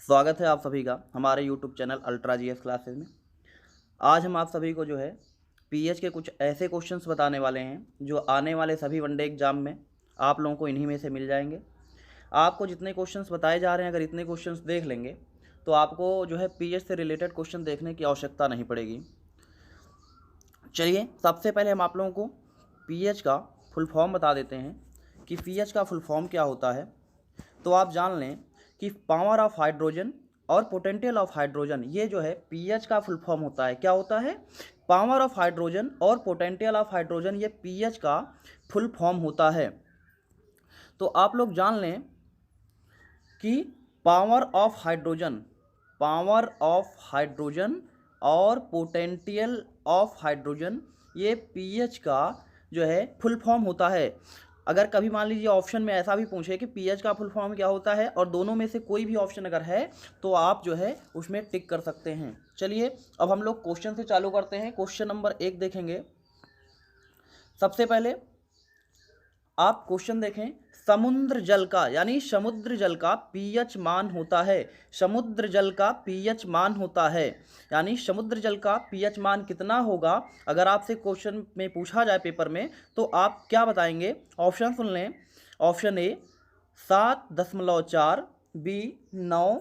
स्वागत है आप सभी का हमारे YouTube channel ultra GS classes में। आज हम आप सभी को जो है पीएच के कुछ ऐसे क्वेश्चंस बताने वाले हैं जो आने वाले सभी वनडे एग्जाम में आप लोगों को इन्हीं में से मिल जाएंगे। आपको जितने क्वेश्चंस बताए जा रहे हैं, अगर इतने क्वेश्चंस देख लेंगे तो आपको जो है पीएच से रिलेटेड क्वेश्चन देखने की आवश्यकता नहीं पड़ेगी। चलिए, सबसे पहले हम आप लोगों को पीएच का फुल फॉर्म बता देते हैं कि पीएच का फुल फॉर्म क्या होता है। तो आप जान लें कि पावर ऑफ हाइड्रोजन और पोटेंशियल ऑफ हाइड्रोजन, ये जो है पीएच का फुल फॉर्म होता है। क्या होता है? पावर ऑफ हाइड्रोजन और पोटेंशियल ऑफ हाइड्रोजन, ये पीएच का फुल फॉर्म होता है। तो आप लोग जान लें कि पावर ऑफ हाइड्रोजन और पोटेंशियल ऑफ हाइड्रोजन, ये पीएच का जो है फुल फॉर्म होता है। अगर कभी मान लीजिए ऑप्शन में ऐसा भी पूछे कि पीएच का फुल फॉर्म क्या होता है और दोनों में से कोई भी ऑप्शन अगर है तो आप जो है उसमें टिक कर सकते हैं। चलिए, अब हम लोग क्वेश्चन से चालू करते हैं। क्वेश्चन नंबर 1 देखेंगे। सबसे पहले आप क्वेश्चन देखें, समुद्र जल का यानी समुद्र जल का पीएच मान होता है। समुद्र जल का पीएच मान होता है यानी समुद्र जल का पीएच मान कितना होगा? अगर आपसे क्वेश्चन में पूछा जाए पेपर में तो आप क्या बताएंगे? ऑप्शन सुन लें। Option A 7.4, B 9,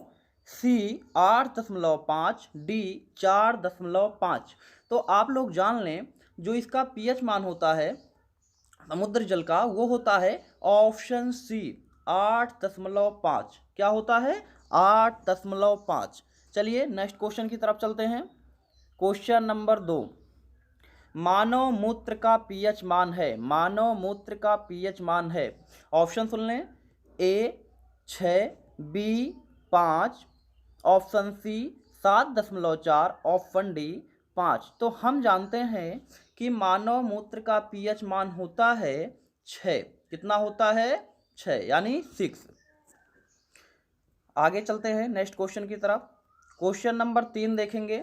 C 8.5, D 4.5। तो आप लोग जान लें जो इसका पीएच मान होता है समुद्र जल का, वो होता है ऑप्शन सी 8.5। क्या होता है? 8.5। चलिए नेक्स्ट क्वेश्चन की तरफ चलते हैं। क्वेश्चन नंबर 2, मानव मूत्र का पीएच मान है। मानव मूत्र का पीएच मान है। ऑप्शन सुन लें। A 6, B 5, option C 7.4, option D 5। तो हम जानते हैं कि मानव मूत्र का पीएच मान होता है 6। कितना होता है? 6 यानी 6। आगे चलते हैं नेक्स्ट क्वेश्चन की तरफ। क्वेश्चन नंबर 3 देखेंगे।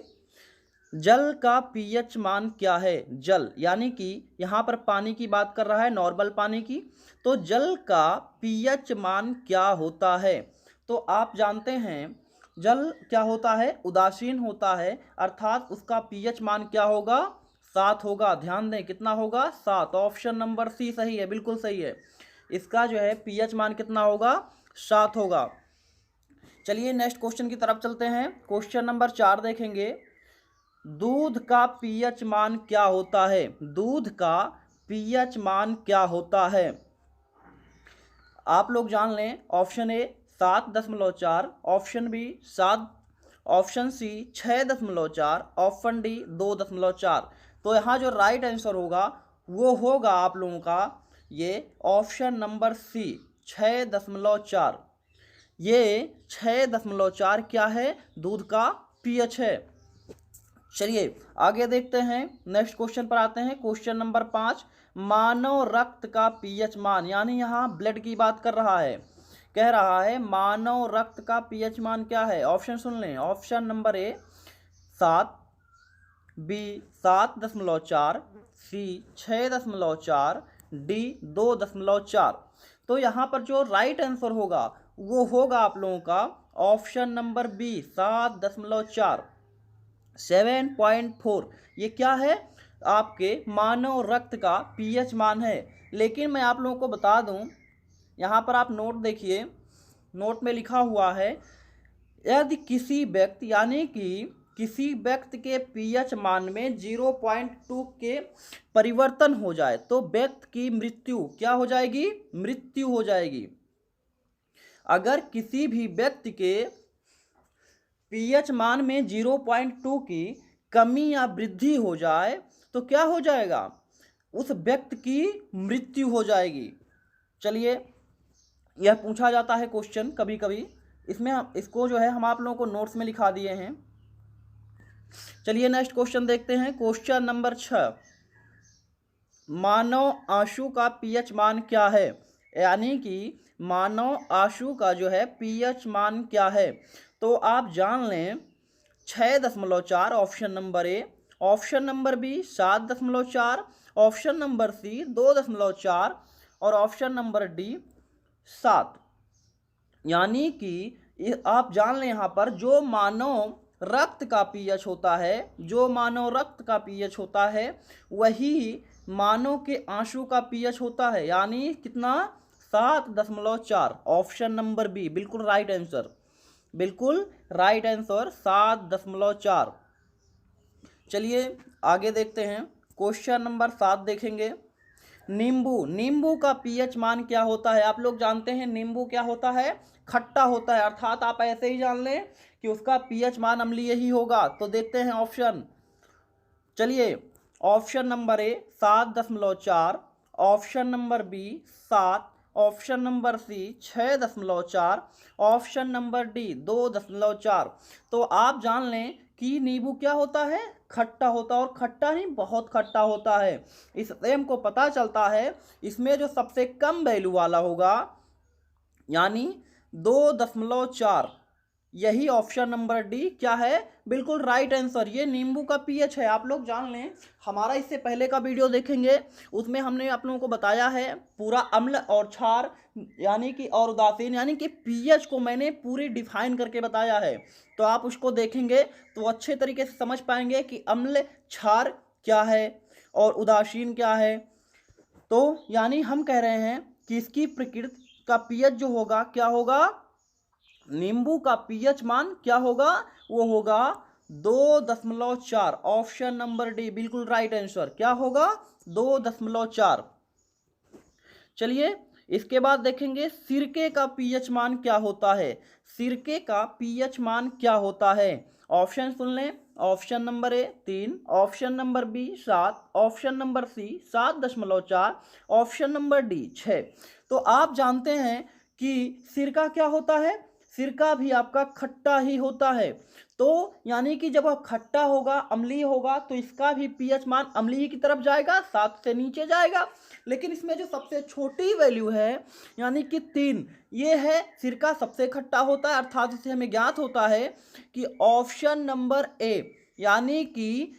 जल का पीएच मान क्या है? जल यानी कि यहाँ पर पानी की बात कर रहा है, नॉर्मल पानी की। तो जल का पीएच मान क्या होता है? तो आप जानते हैं जल क्या होता है? उदासीन होता है, अर्थात उसका पीएच मान क्या होगा? 7 होगा। ध्यान दें, कितना होगा? 7। ऑप्शन नंबर सी सही है, बिल्कुल सही है। इसका जो है पीएच मान कितना होगा? 7 होगा। चलिए नेक्स्ट क्वेश्चन की तरफ चलते हैं। क्वेश्चन नंबर 4 देखेंगे। दूध का पीएच मान क्या होता है? दूध का पीएच मान क्या होता है? आप लोग जान लें। Option A 7.4, option B 7, option C 6.4, option D 2.4। तो यहाँ जो राइट आंसर होगा वो होगा आप लोगों का ये ऑप्शन नंबर सी 6.4। ये 6.4 क्या है? दूध का पीएच है। चलिए आगे देखते हैं। नेक्स्ट क्वेश्चन पर आते हैं। क्वेश्चन नंबर 5, मानव रक्त का पीएच मान, यानी यहाँ ब्लड की बात कर रहा है। कह रहा है मानव रक्त का पीएच मान क्या है? ऑप्शन सुन लें। Option number A 7, B 7.4, C 6.4, D 2.4। तो यहाँ पर जो राइट आंसर होगा वो होगा आप लोगों का ऑप्शन नंबर बी 7.4, 7.4। ये क्या है? आपके मानव रक्त का पीएच मान है। लेकिन मैं आप लोगों को बता दूं, यहाँ पर आप नोट देखिए, नोट में लिखा हुआ है यदि किसी व्यक्ति यानी कि किसी व्यक्ति के पीएच मान में 0.2 के परिवर्तन हो जाए तो व्यक्ति की मृत्यु क्या हो जाएगी? मृत्यु हो जाएगी। अगर किसी भी व्यक्ति के पीएच मान में 0.2 की कमी या वृद्धि हो जाए तो क्या हो जाएगा? उस व्यक्ति की मृत्यु हो जाएगी। चलिए, यह पूछा जाता है क्वेश्चन कभी कभी, इसमें इसको जो है हम आप लोगों को नोट्स में लिखा दिए हैं। चलिए नेक्स्ट क्वेश्चन देखते हैं। क्वेश्चन नंबर 6, मानव आंसू का पीएच मान क्या है? यानी कि मानव आंसू का जो है पीएच मान क्या है? तो आप जान लें 6.4, option number A, option number B 7.4, option number C 2.4 और ऑप्शन नंबर डी 7। यानी कि आप जान लें यहाँ पर जो मानव रक्त का पीएच होता है, जो मानव रक्त का पीएच होता है वही मानव के आंसू का पीएच होता है, यानी कितना 7.4। ऑप्शन नंबर बी बिल्कुल राइट आंसर, बिल्कुल राइट आंसर 7.4। चलिए आगे देखते हैं, क्वेश्चन नंबर 7 देखेंगे। नींबू, नींबू का पीएच मान क्या होता है? आप लोग जानते हैं नींबू क्या होता है, खट्टा होता है, अर्थात आप ऐसे ही जान लें कि उसका पीएच मान अम्लीय ही होगा। तो देखते हैं ऑप्शन। चलिए, option number A 7.4, option number B 7, option number C 6.4, option number D 2.4। तो आप जान लें कि नींबू क्या होता है, खट्टा होता है, और खट्टा नहीं बहुत खट्टा होता है। इससे हमको पता चलता है इसमें जो सबसे कम वैल्यू वाला होगा यानी 2.4, यही ऑप्शन नंबर डी क्या है, बिल्कुल राइट आंसर। ये नींबू का पीएच है, आप लोग जान लें। हमारा इससे पहले का वीडियो देखेंगे, उसमें हमने आप लोगों को बताया है पूरा अम्ल और क्षार यानी कि और उदासीन यानी कि पीएच को मैंने पूरी डिफाइन करके बताया है। तो आप उसको देखेंगे तो अच्छे तरीके से समझ पाएंगे कि अम्ल क्षार क्या है और उदासीन क्या है। तो यानी हम कह रहे हैं कि इसकी प्रकृति का पीएच जो होगा क्या होगा, नींबू का पीएच मान क्या होगा, वो होगा 2.4। ऑप्शन नंबर डी बिल्कुल राइट आंसर, क्या होगा 2.4। चलिए इसके बाद देखेंगे सिरके का पीएच मान क्या होता है, सिरके का पीएच मान क्या होता है। ऑप्शन सुन लें, option number A 3, option number B 7, option number C 7.4, option number D 6। तो आप जानते हैं कि सिरका क्या होता है, सिरका भी आपका खट्टा ही होता है। तो यानी कि जब वह खट्टा होगा, अम्लीय होगा, तो इसका भी पीएच मान अम्लीय की तरफ जाएगा, 7 से नीचे जाएगा। लेकिन इसमें जो सबसे छोटी वैल्यू है यानी कि 3, ये है सिरका सबसे खट्टा होता है, अर्थात इससे हमें ज्ञात होता है कि ऑप्शन नंबर ए यानी कि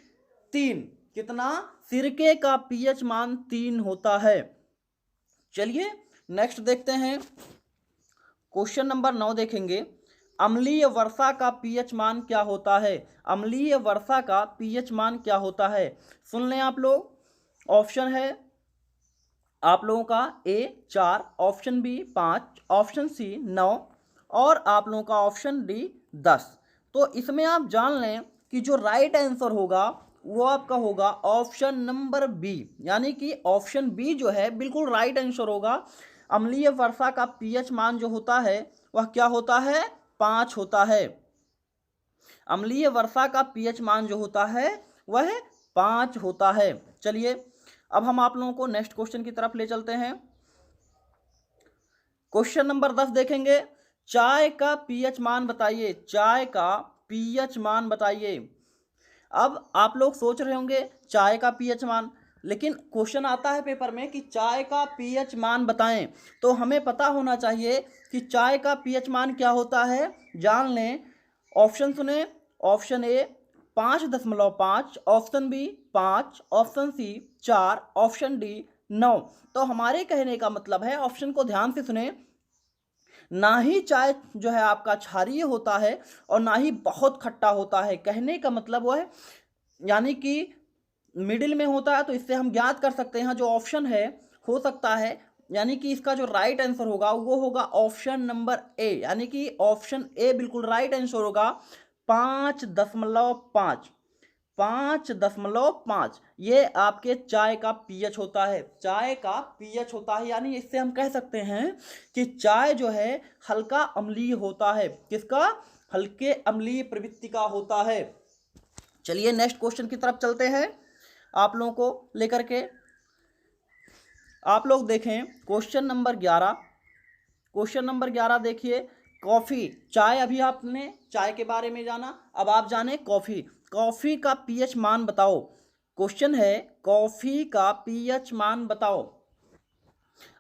3, कितना, सिरके का पीएच मान 3 होता है। चलिए नेक्स्ट देखते हैं, क्वेश्चन नंबर 9 देखेंगे। अम्लीय वर्षा का पीएच मान क्या होता है, अम्लीय वर्षा का पीएच मान क्या होता है। सुन लें आप लोग, ऑप्शन है आप लोगों का ए 4, ऑप्शन बी 5, ऑप्शन सी 9 और आप लोगों का ऑप्शन डी 10। तो इसमें आप जान लें कि जो राइट आंसर होगा वो आपका होगा ऑप्शन नंबर बी, यानी कि ऑप्शन बी जो है बिल्कुल राइट आंसर होगा। अम्लीय वर्षा का पीएच मान जो होता है वह क्या होता है, 5 होता है। अम्लीय वर्षा का पीएच मान जो होता है वह 5 होता है। चलिए अब हम आप लोगों को नेक्स्ट क्वेश्चन की तरफ ले चलते हैं। क्वेश्चन नंबर 10 देखेंगे। चाय का पीएच मान बताइए, चाय का पीएच मान बताइए। अब आप लोग सोच रहे होंगे चाय का पीएच मान, लेकिन क्वेश्चन आता है पेपर में कि चाय का पीएच मान बताएं, तो हमें पता होना चाहिए कि चाय का पीएच मान क्या होता है। जान लें, ऑप्शन सुने, option A 5.5, option B 5, option C 4, option D 9। तो हमारे कहने का मतलब है, ऑप्शन को ध्यान से सुने, ना ही चाय जो है आपका क्षारीय होता है और ना ही बहुत खट्टा होता है। कहने का मतलब वो है यानी कि मिडिल में होता है। तो इससे हम ज्ञात कर सकते हैं जो ऑप्शन है हो सकता है, यानी कि इसका जो राइट आंसर होगा वो होगा ऑप्शन नंबर ए, यानी कि ऑप्शन ए बिल्कुल राइट आंसर होगा 5.5, 5.5 ये आपके चाय का पीएच होता है, चाय का पीएच होता है। यानी इससे हम कह सकते हैं कि चाय जो है हल्का अम्लीय होता है, किसका, हल्के अम्लीय प्रवृत्ति का होता है। चलिए नेक्स्ट क्वेश्चन की तरफ चलते हैं आप लोगों को लेकर के। आप लोग देखें क्वेश्चन नंबर 11, क्वेश्चन नंबर 11 देखिए। कॉफ़ी, चाय अभी आपने चाय के बारे में जाना, अब आप जाने कॉफ़ी, कॉफ़ी का पीएच मान बताओ। क्वेश्चन है कॉफ़ी का पीएच मान बताओ।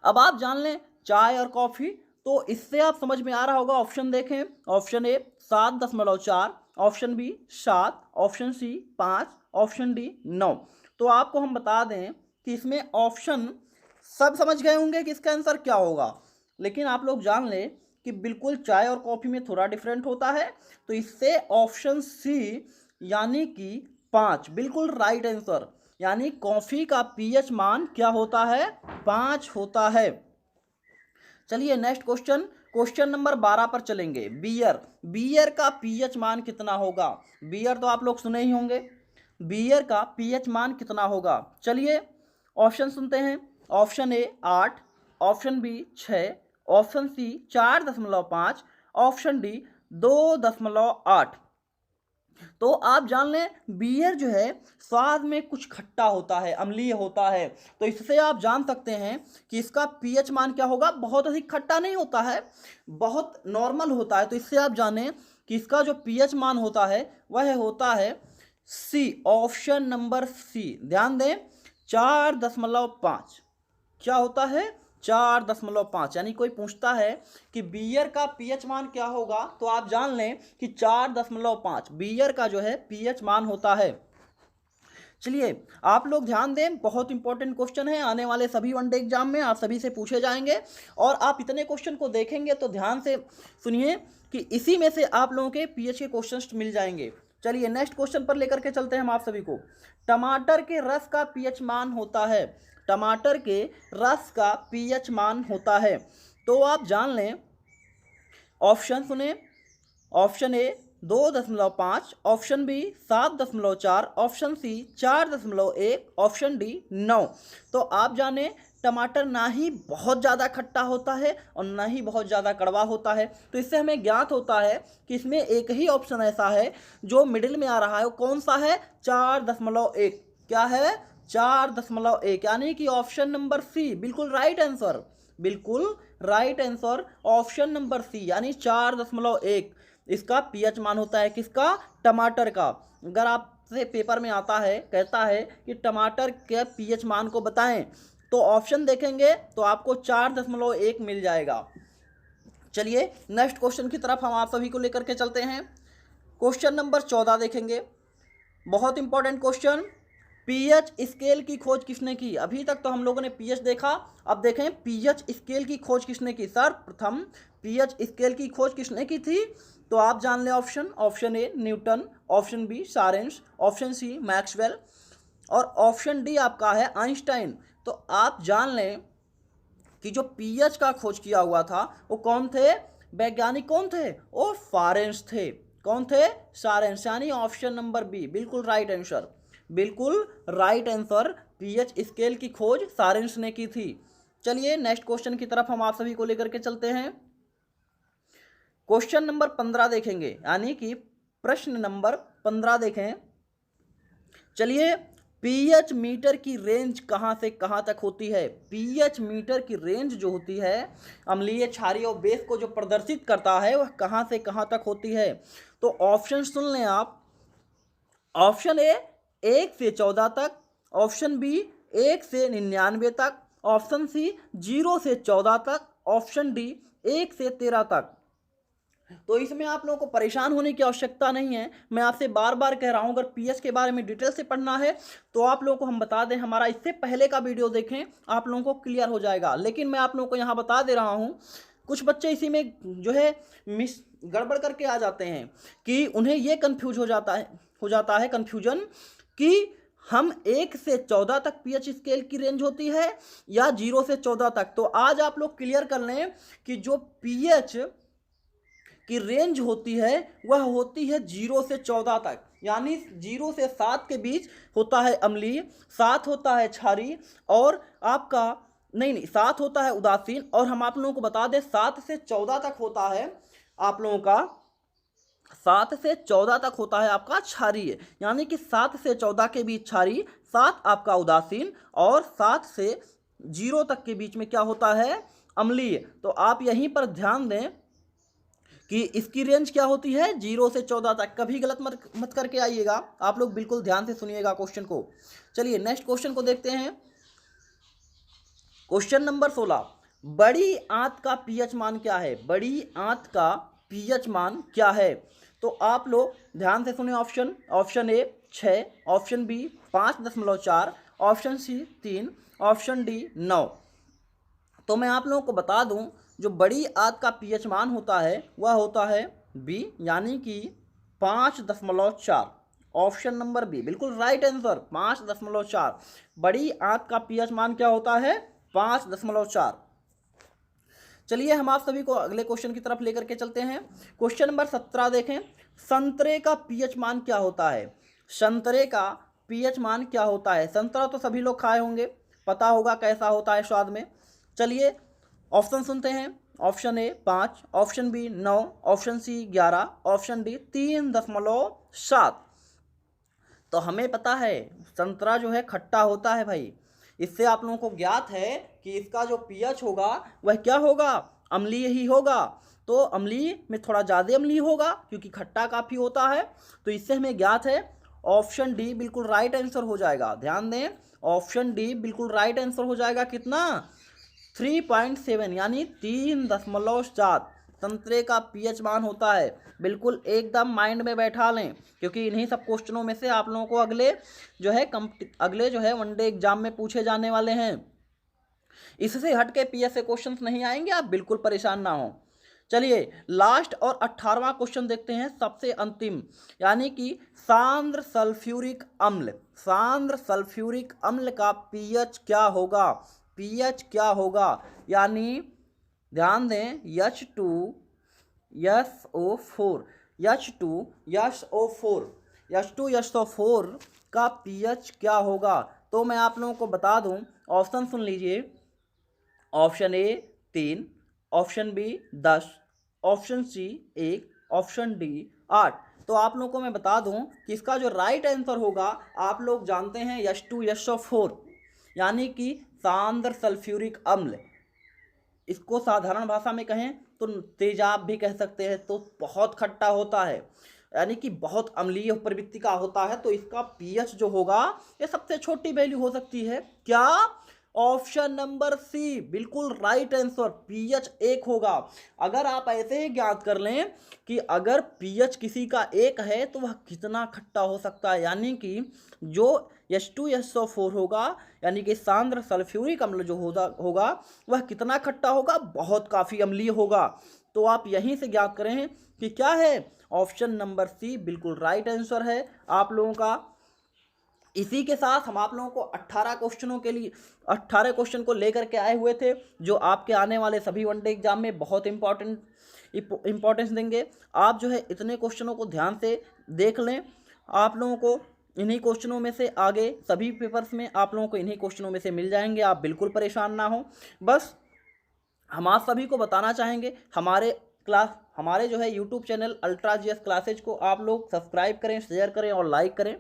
अब आप जान लें चाय और कॉफ़ी, तो इससे आप समझ में आ रहा होगा। ऑप्शन देखें, option A 7.4, option B 7, option C 5, option D 9। तो आपको हम बता दें कि इसमें ऑप्शन सब समझ गए होंगे कि इसका आंसर क्या होगा, लेकिन आप लोग जान लें कि बिल्कुल चाय और कॉफ़ी में थोड़ा डिफरेंट होता है, तो इससे ऑप्शन सी यानी कि 5 बिल्कुल राइट आंसर। यानी कॉफ़ी का पीएच मान क्या होता है? 5 होता है। चलिए नेक्स्ट क्वेश्चन, क्वेश्चन नंबर 12 पर चलेंगे। बियर, बियर का पीएच मान कितना होगा? बियर तो आप लोग सुने ही होंगे। बियर का पीएच मान कितना होगा? चलिए ऑप्शन सुनते हैं। Option A 8, option B 6, option C 4.5, option D 2.8। तो आप जान लें बियर जो है स्वाद में कुछ खट्टा होता है, अम्लीय होता है, तो इससे आप जान सकते हैं कि इसका पीएच मान क्या होगा। बहुत अधिक खट्टा नहीं होता है, बहुत नॉर्मल होता है, तो इससे आप जानें कि इसका जो पीएच मान होता है वह होता है सी, ऑप्शन नंबर सी। ध्यान दें 4.5 क्या होता है? 4.5। यानी कोई पूछता है कि बियर का पीएच मान क्या होगा, तो आप जान लें कि 4.5 बियर का जो है पीएच मान होता है। चलिए आप लोग ध्यान दें, बहुत इंपॉर्टेंट क्वेश्चन है, आने वाले सभी वनडे एग्जाम में आप सभी से पूछे जाएंगे, और आप इतने क्वेश्चन को देखेंगे तो ध्यान से सुनिए कि इसी में से आप लोगों के पीएच के क्वेश्चंस मिल जाएंगे। चलिए नेक्स्ट क्वेश्चन पर लेकर के चलते हैं हम आप सभी को। टमाटर के रस का पीएच मान होता है, टमाटर के रस का पीएच मान होता है, तो आप जान लें, ऑप्शन सुने। Option A 2.5, option B 7.4, option C 4.1, option D 9। तो आप जाने टमाटर ना ही बहुत ज़्यादा खट्टा होता है और ना ही बहुत ज़्यादा कड़वा होता है, तो इससे हमें ज्ञात होता है कि इसमें एक ही ऑप्शन ऐसा है जो मिडिल में आ रहा है। वो कौन सा है? 4.1। क्या है? 4.1, यानी कि ऑप्शन नंबर सी बिल्कुल राइट आंसर, बिल्कुल right answer option number C, यानी 4.1 इसका पीएच मान होता है। किसका? टमाटर का। अगर आपसे पेपर में आता है, कहता है कि टमाटर के पीएच मान को बताएं, तो ऑप्शन देखेंगे तो आपको 4.1 मिल जाएगा। चलिए नेक्स्ट क्वेश्चन की तरफ हम आप सभी को लेकर के चलते हैं। क्वेश्चन नंबर 14 देखेंगे, बहुत इंपॉर्टेंट क्वेश्चन। पीएच स्केल की खोज किसने की? अभी तक तो हम लोगों ने पीएच देखा, अब देखें पीएच स्केल की खोज किसने की। सर्वप्रथम पीएच स्केल की खोज किसने की थी? तो आप जान लें option, option A Newton, option B सारेंस, ऑप्शन सी मैक्सवेल, और ऑप्शन डी आपका है आइंस्टाइन। तो आप जान लें कि जो पीएच का खोज किया हुआ था वो कौन थे? वैज्ञानिक कौन थे? वो फारेंस थे। कौन थे? सारेंस, यानी ऑप्शन नंबर बी बिल्कुल राइट आंसर, बिल्कुल राइट आंसर। पीएच स्केल की खोज सारेंस ने की थी। चलिए नेक्स्ट क्वेश्चन की तरफ हम आप सभी को लेकर के चलते हैं। क्वेश्चन नंबर 15 देखेंगे, यानी कि प्रश्न नंबर 15 देखें। चलिए पीएच मीटर की रेंज कहाँ से कहाँ तक होती है? पीएच मीटर की रेंज जो होती है अम्लीय, क्षारीय और बेस को जो प्रदर्शित करता है वह कहाँ से कहाँ तक होती है? तो ऑप्शन सुन लें आप। ऑप्शन ए 1 से 14 तक, ऑप्शन बी 1 से 99 तक, ऑप्शन सी 0 से 14 तक, ऑप्शन डी 1 से 13 तक। तो इसमें आप लोगों को परेशान होने की आवश्यकता नहीं है। मैं आपसे बार बार कह रहा हूं, अगर पीएच के बारे में डिटेल से पढ़ना है तो आप लोगों को हम बता दें, हमारा इससे पहले का वीडियो देखें, आप लोगों को क्लियर हो जाएगा। लेकिन मैं आप लोगों को यहाँ बता दे रहा हूँ, कुछ बच्चे इसी में जो है गड़बड़ करके आ जाते हैं कि उन्हें ये कन्फ्यूज हो जाता है कन्फ्यूजन कि हम 1 से 14 तक पीएच स्केल की रेंज होती है या 0 से 14 तक। तो आज आप लोग क्लियर कर लें कि जो पीएच की रेंज होती है वह होती है 0 से 14 तक, यानी 0 से 7 के बीच होता है अम्लीय, 7 होता है क्षारीय, और आपका नहीं 7 होता है उदासीन, और हम आप लोगों को बता दें 7 से 14 तक होता है आप लोगों का, 7 से 14 तक होता है आपका क्षारीय। यानी कि 7 से 14 के बीच क्षारीय, 7 आपका उदासीन, और 7 से 0 तक के बीच में क्या होता है? अम्लीय। तो आप यहीं पर ध्यान दें कि इसकी रेंज क्या होती है? 0 से 14 तक। कभी गलत मत करके आइएगा, आप लोग बिल्कुल ध्यान से सुनिएगा क्वेश्चन को। चलिए नेक्स्ट क्वेश्चन को देखते हैं। क्वेश्चन नंबर 16, बड़ी आंत का पीएच मान क्या है? बड़ी आंत का पीएच मान क्या है? तो आप लोग ध्यान से सुने option. Option A 6, option B 5.4, option C 3, option D 9। तो मैं आप लोगों को बता दूं जो बड़ी आंत का पीएच मान होता है वह होता है बी, यानी कि 5.4। ऑप्शन नंबर बी बिल्कुल राइट आंसर, 5.4। बड़ी आंत का पीएच मान क्या होता है? 5.4। चलिए हम आप सभी को अगले क्वेश्चन की तरफ लेकर के चलते हैं। क्वेश्चन नंबर 17 देखें। संतरे का पीएच मान क्या होता है? संतरे का पीएच मान क्या होता है? संतरा तो सभी लोग खाए होंगे, पता होगा कैसा होता है स्वाद में। चलिए ऑप्शन सुनते हैं। Option A 5, option B 9, option C 11, option D 3.7। तो हमें पता है संतरा जो है खट्टा होता है भाई। इससे आप लोगों को ज्ञात है कि इसका जो पीएच होगा वह क्या होगा? अम्लीय ही होगा। तो अम्लीय में थोड़ा ज़्यादा अम्लीय होगा क्योंकि खट्टा काफ़ी होता है। तो इससे हमें ज्ञात है ऑप्शन डी बिल्कुल राइट आंसर हो जाएगा। ध्यान दें, ऑप्शन डी बिल्कुल राइट आंसर हो जाएगा। कितना? 3.7 यानी 3.7 संतरे का पीएच मान होता है। बिल्कुल एकदम माइंड में बैठा लें, क्योंकि इन्हीं सब क्वेश्चनों में से आप लोगों को अगले जो है वनडे एग्जाम में पूछे जाने वाले हैं। इससे हट के पीएस से क्वेश्चंस नहीं आएंगे, आप बिल्कुल परेशान ना हो। चलिए लास्ट और 18वां क्वेश्चन देखते हैं, सबसे अंतिम, यानी कि सांद्र सल्फ्यूरिक अम्ल। सांद्र सल्फ्यूरिक अम्ल का पीएच क्या होगा? पीएच क्या होगा? यानी ध्यान दें, H2SO4 का पीएच क्या होगा? तो मैं आप लोगों को बता दूं, ऑप्शन सुन लीजिए। Option A 3, option B 10, option C 1, option D 8। तो आप लोगों को मैं बता दूं कि इसका जो राइट आंसर होगा, आप लोग जानते हैं H2SO4 यानी कि सांद्र सल्फ्यूरिक अम्ल। इसको साधारण भाषा में कहें तो तेजाब भी कह सकते हैं। तो बहुत खट्टा होता है, यानी कि बहुत अम्लीय प्रवृत्ति का होता है। तो इसका पीएच जो होगा ये सबसे छोटी वैल्यू हो सकती है। क्या? ऑप्शन नंबर सी बिल्कुल राइट आंसर, पीएच 1 होगा। अगर आप ऐसे ही ज्ञात कर लें कि अगर पीएच किसी का 1 है तो वह कितना खट्टा हो सकता है, यानी कि जो H2SO4 होगा, यानी कि सांद्र सल्फ्यूरिक अम्ल जो होगा वह कितना खट्टा होगा? बहुत काफ़ी अम्लीय होगा। तो आप यहीं से ज्ञात करें कि क्या है? ऑप्शन नंबर सी बिल्कुल राइट आंसर है आप लोगों का। इसी के साथ हम आप लोगों को 18 क्वेश्चन को लेकर के आए हुए थे, जो आपके आने वाले सभी वनडे एग्जाम में बहुत इंपॉर्टेंस देंगे। आप जो है इतने क्वेश्चनों को ध्यान से देख लें। आप लोगों को इन्हीं क्वेश्चनों में से आगे सभी पेपर्स में आप लोगों को इन्हीं क्वेश्चनों में से मिल जाएंगे। आप बिल्कुल परेशान ना हो। बस हम आप सभी को बताना चाहेंगे, हमारे जो है YouTube channel ultra GS classes को आप लोग सब्सक्राइब करें, शेयर करें और लाइक करें,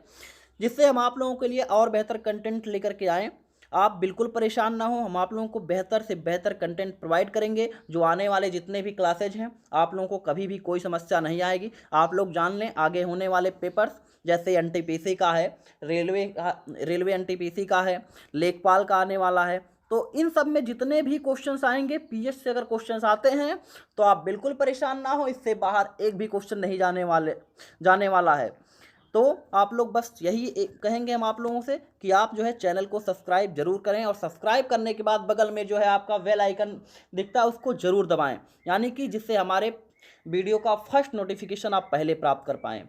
जिससे हम आप लोगों के लिए और बेहतर कंटेंट लेकर के आएँ। आप बिल्कुल परेशान ना हो, हम आप लोगों को बेहतर से बेहतर कंटेंट प्रोवाइड करेंगे। जो आने वाले जितने भी क्लासेज हैं, आप लोगों को कभी भी कोई समस्या नहीं आएगी। आप लोग जान लें, आगे होने वाले पेपर्स जैसे एनटीपीसी का है, रेलवे एनटीपीसी का है, लेखपाल का आने वाला है, तो इन सब में जितने भी क्वेश्चंस आएंगे, पीएच से अगर क्वेश्चंस आते हैं तो आप बिल्कुल परेशान ना हो। इससे बाहर एक भी क्वेश्चन नहीं जाने वाला है। तो आप लोग बस यही कहेंगे हम आप लोगों से कि आप जो है चैनल को सब्सक्राइब जरूर करें, और सब्सक्राइब करने के बाद बगल में जो है आपका बेल आइकन दिखता है उसको ज़रूर दबाएं, यानी कि जिससे हमारे वीडियो का फर्स्ट नोटिफिकेशन आप पहले प्राप्त कर पाएँ।